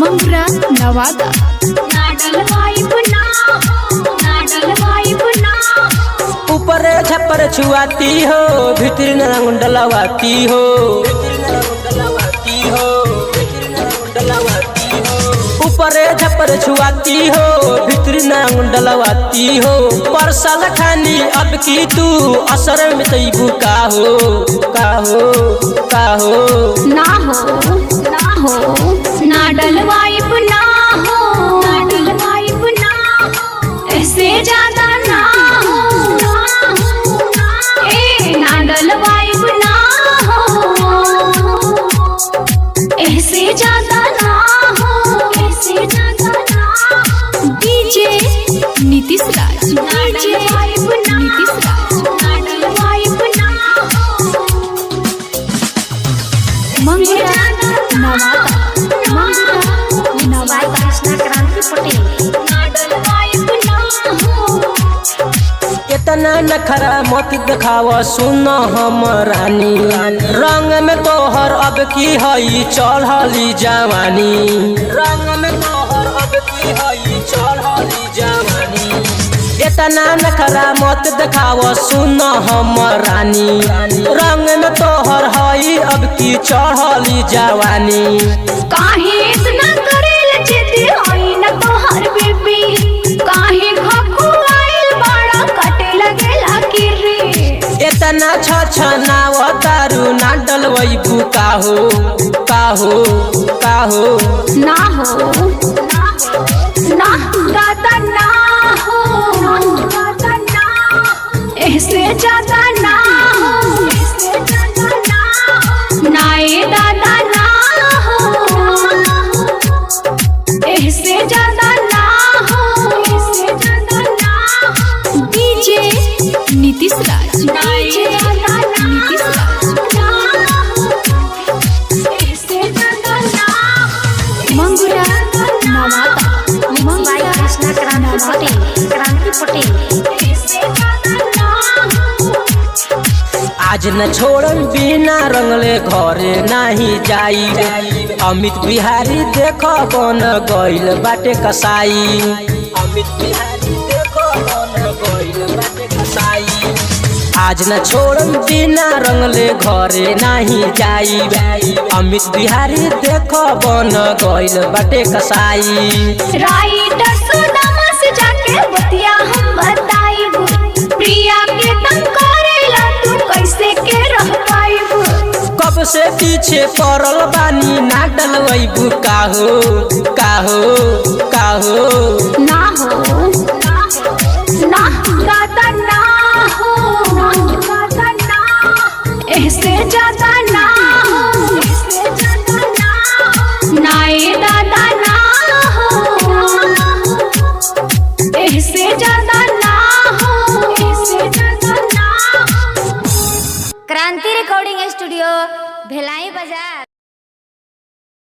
मंगरा नवादा। ऊपर छप्पर छुआती हो भीतर रंग डलवाती हो, ऊपर छप्पर छुआती हो भीतर रंग डलवाती हो। परसल खानी अब की तू असर में तैबू का हो का हो का हो ना हो ना हो ना डलवाइब ना हो, ना डलवाइब ना हो, ऐसे ज्यादा ना हो, ए ना डलवाइब ना हो, ऐसे ज्यादा ना हो, ऐसे ज्यादा ना हो। डीजे नीतीश राज, डीजे नीतीश राज, ना डलवाइब ना हो। मंगरा नवादा, मंगरा नवादा। कृष्णा क्रांति पटेल। इतना नखरा मत दिखाव सुन हम रानी, रंग में तोहर अब की हई चढ़ली जवानी, रंग में तोहर अब की हई चढ़ली जवानी। इतना नखरा मत दिखाव सुन हम रानी, रंग में तोहर हई अब की चढ़ली जवानी। काहे इतना करेल जिद्दी होई न तोहर बेबी, काहे खकुआइल बड़ा कटे लगेला किरी। इतना छछनाव तारू ना डलवैबू का हो का हो का हो ना हो ना दादा ना हो, दादा ना हो, ऐसे ज्यादा ना हो, ऐसे ज्यादा ना हो, ना ए दादा ना हो, ऐसे ज्यादा ना हो, ऐसे ज्यादा ना हो। डीजे नीतीश राज, डीजे नीतीश राज, ऐसे ज्यादा ना हो। मंगरा नवादा, मंगरा कृष्णा क्रांति पटेल, क्रांति पटेल। ऐसे ज्यादा ना हो। आज न छोड़न बिना रंगले घरे नहीं जाई। अमित बिहारी देखो बन गइल बाटे कसाई, अमित बिहारी देखो बन गइल बाटे कसाई। आज न छोड़न बिना रंगले घरे नहीं जाई। अमित बिहारी देखो बन गइल बाटे कसाई। राइटर सुदामा से जाके बतिया हम बताइब, प्रिया के तंग करेला तू कैसे के रह पाइब। कब से पीछे पड़ल बानी ना डलवैबू का हो का हो का हो ना हो ना दादा ना हो, दादा ना हो, ऐसे ज्यादा